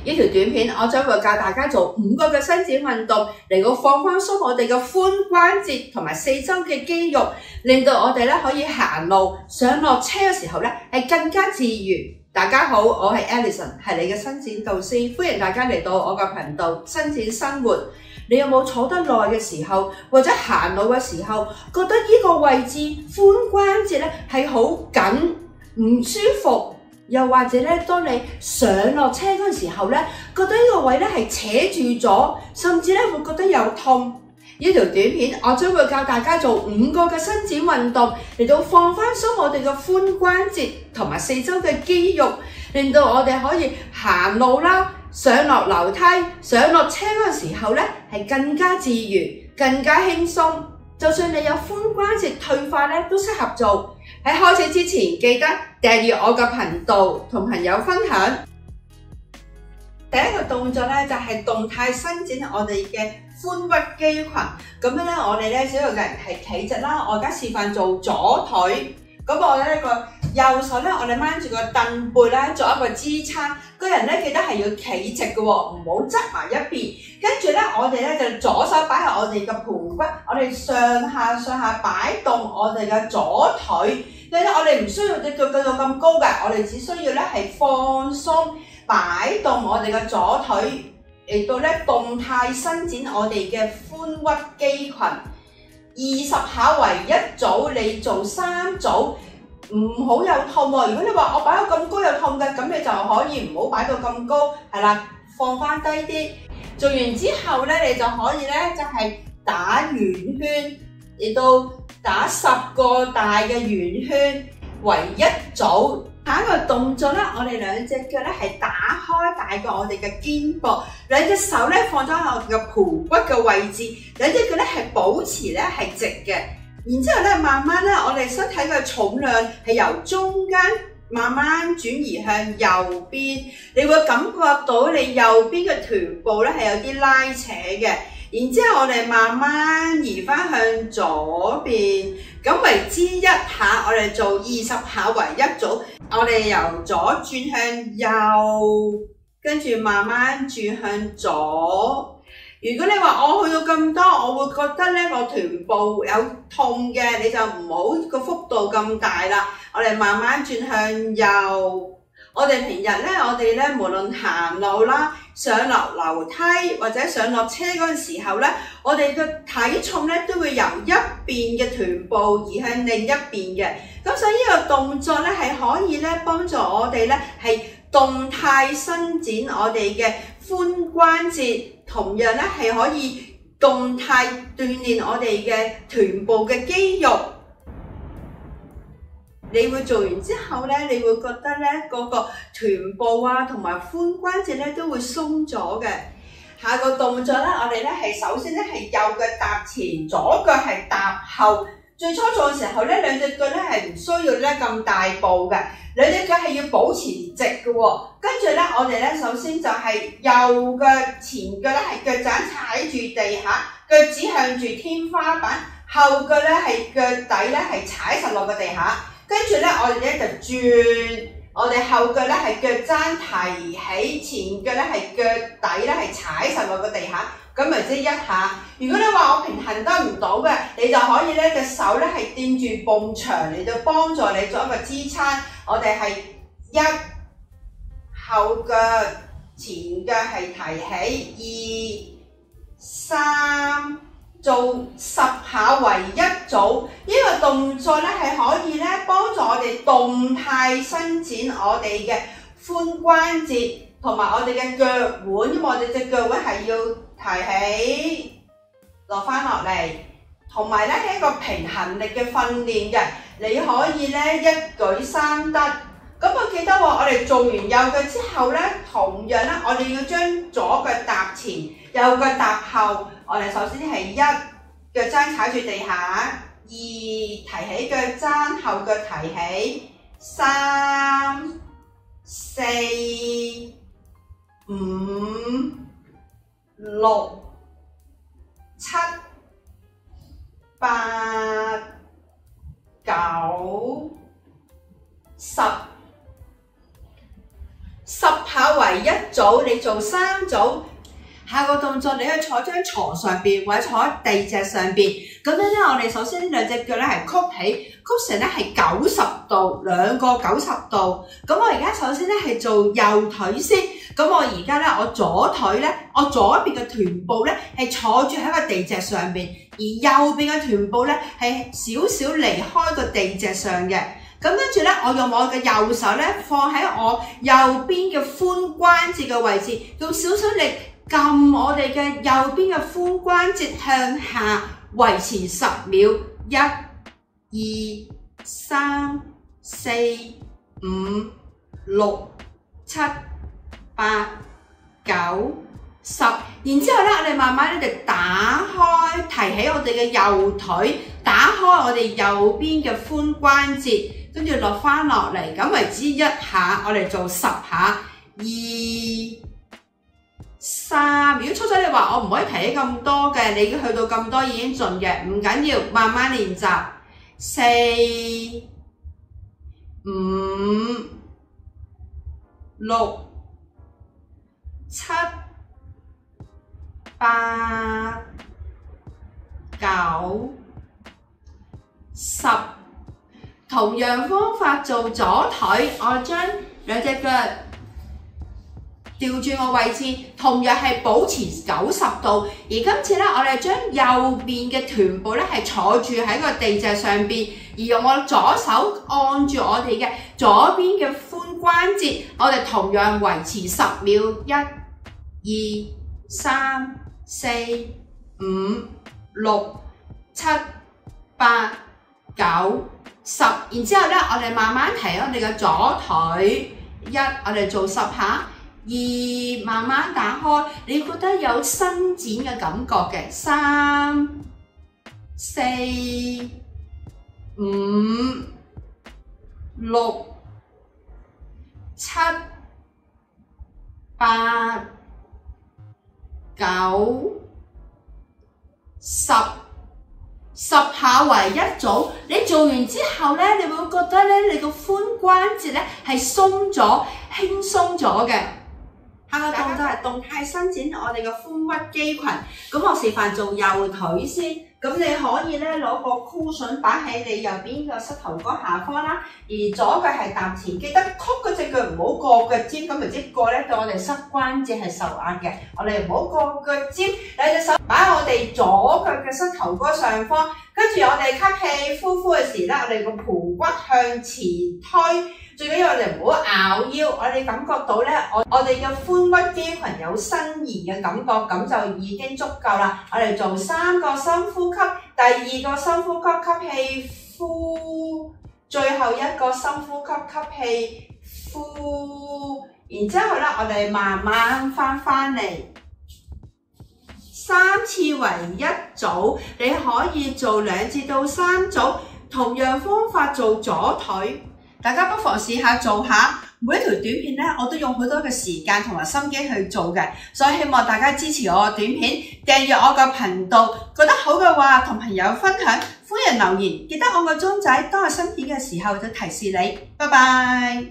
呢條短片我將會教大家做5個嘅伸展運動，嚟到放翻鬆我哋嘅髖關節同埋四周嘅肌肉，令到我哋咧可以行路、上落車嘅時候咧係更加自如。大家好，我係 Alison， 係你嘅伸展導師，歡迎大家嚟到我嘅頻道伸展生活。你有冇坐得耐嘅時候，或者行路嘅時候，覺得呢個位置髖關節咧係好緊，唔舒服？又或者咧，當你上落車嗰陣時候咧，覺得呢個位咧係扯住咗，甚至咧會覺得有痛。呢條短片我將會教大家做5個嘅伸展運動，嚟到放翻鬆我哋嘅髖關節同埋四周嘅肌肉，令到我哋可以行路啦、上落樓梯、上落車嗰陣時候咧係更加自如、更加輕鬆。就算你有髖關節退化咧，都適合做。喺開始之前，記得訂閱我嘅頻道，同朋友分享。第一個動作咧就係動態伸展我哋嘅髖屈肌群。咁樣咧，我哋咧主要嘅人係企直啦。我而家示範做左腿。咁我咧個右手咧，我哋掹住個凳背咧，做一個支撐。個人咧記得係要企直嘅喎，唔好側埋一邊。跟住咧，我哋咧就左手擺喺我哋嘅盤骨，我哋上下擺動我哋嘅左腿。我哋唔需要隻腳舉到咁高嘅，我哋只需要咧係放鬆擺動我哋嘅左腿，嚟到咧動態伸展我哋嘅髖屈肌群。20下為一組，你做3組，唔好有痛喎。如果你話我擺到咁高有痛嘅，咁你就可以唔好擺到咁高，係啦，放翻低啲。做完之後咧，你就可以咧就係打圓圈，嚟到打10個大嘅圓圈為一組。下一個動作咧，我哋兩隻腳咧係打開大過我哋嘅肩膊，兩隻手咧放咗喺我哋嘅盤骨嘅位置，兩隻腳咧係保持咧係直嘅。然之後咧，慢慢咧，我哋身體嘅重量係由中間慢慢轉移向右邊，你會感覺到你右邊嘅臀部咧係有啲拉扯嘅。然之後我哋慢慢移翻向左邊，咁為之1下，我哋做20下為一組。我哋由左轉向右，跟住慢慢轉向左。如果你話我去到咁多，我會覺得咧個臀部有痛嘅，你就唔好個幅度咁大啦。我哋慢慢轉向右。我哋平日咧，我哋咧無論行路啦、上落樓梯或者上落車嗰陣時候咧，我哋嘅體重咧都會由一邊嘅臀部移向另一邊嘅。咁所以呢個動作咧係可以咧幫助我哋咧係動態伸展我哋嘅髖關節，同樣咧係可以動態鍛鍊我哋嘅臀部嘅肌肉。你會做完之後咧，你會覺得咧嗰個臀部啊同埋髖關節咧都會鬆咗嘅。下個動作咧，我哋咧係首先咧係右腳踏前，左腳係踏後。最初做嘅時候咧，兩隻腳咧係唔需要咧咁大步嘅，兩隻腳係要保持直嘅喎。跟住咧，我哋咧首先就係右腳前腳咧係腳踭踩住地下，腳趾向住天花板；後腳咧係腳底咧係踩實落個地下。跟住咧，我哋咧就轉，我哋後腳咧係腳踭提起，前腳咧係腳底咧係踩實落個地下。咁咪即1下。如果你話我平衡得唔到嘅，你就可以咧隻手咧係掂住埲牆嚟到幫助你做一個支撐。我哋係1，後腳前腳係提起2、3，做10下為一組。呢個動作咧係可以咧幫助我哋動態伸展我哋嘅髖關節同埋我哋嘅腳腕，因為我哋隻腳腕係要提起落翻落嚟，同埋咧係一個平衡力嘅訓練嘅。你可以咧一舉3得。咁我記得喎，我哋做完右腳之後咧，同樣咧我哋要將左腳踏前，右腳踏後。我哋首先係1，腳踭踩住地下；2，提起腳踭，後腳提起；3、4、5、6、7、8、9、10。10下為一組，你做3組。下個動作你可以坐張床上邊或者坐喺地隻上邊。咁樣咧，我哋首先兩隻腳咧係曲起，曲成咧係90度，兩個90度。咁我而家首先咧係做右腿先。咁我而家咧，我左腿咧，我左邊嘅臀部咧係坐住喺個地隻上邊，而右邊嘅臀部咧係少少離開個地隻上嘅。咁跟住咧，我用我嘅右手咧放喺我右邊嘅髖關節嘅位置，用少少力撳我哋嘅右邊嘅髖關節向下，維持10秒。1、2、3、4、5、6、7、8、9、10。然之後咧，我哋慢慢咧就打開，提起我哋嘅右腿，打開我哋右邊嘅髖關節，跟住落翻落嚟，咁為之1下。我哋做10下。2、3，如果初初你話我唔可以提起咁多嘅，你去到咁多已經盡嘅，唔緊要，慢慢練習。4、5、6、7、8、9、10。同樣方法做左腿，我將兩隻腳調轉個位置，同樣係保持90度。而今次咧，我哋將右邊嘅臀部咧係坐住喺個地隻上邊，而用我左手按住我哋嘅左邊嘅髖關節，我哋同樣維持10秒。1、2、3、4、5、6、7、8、9、10。然之後咧，我哋慢慢提我哋嘅左腿。1，我哋做10下。2，慢慢打開，你覺得有伸展嘅感覺嘅。3、4、5、6、7、8、9、10。10下為一組。你做完之後咧，你會覺得咧，你個髖關節咧係鬆咗、輕鬆咗嘅。下個動作係動態伸展我哋嘅髖屈肌群。咁我示範做右腿先。咁你可以咧攞個 cushion 擺喺你右邊嘅膝頭哥下方啦。而左腳係踏前，記得曲嗰隻腳唔好過腳尖，咁咪即過咧對我哋膝關節係受壓嘅。我哋唔好過腳尖，兩隻手擺喺我哋左腳嘅膝頭哥上方，跟住我哋吸氣呼呼嘅時咧，我哋個盤骨向前推。最緊要我哋唔好拗腰，我哋感覺到咧，我哋嘅髖屈肌群有伸延嘅感覺，咁就已經足夠啦。我哋做3個深呼吸，第2個深呼吸，吸氣呼，最後一個深呼吸，吸氣呼。然之後咧，我哋慢慢翻嚟，3次為一組，你可以做2至到3組，同樣方法做左腿。大家不妨試下做下，每一條短片咧，我都用好多嘅時間同埋心機去做嘅，所以希望大家支持我嘅短片，訂閱我嘅頻道，覺得好嘅話同朋友分享，歡迎留言，記得按個鐘仔，當我新片嘅時候就提示你。拜拜。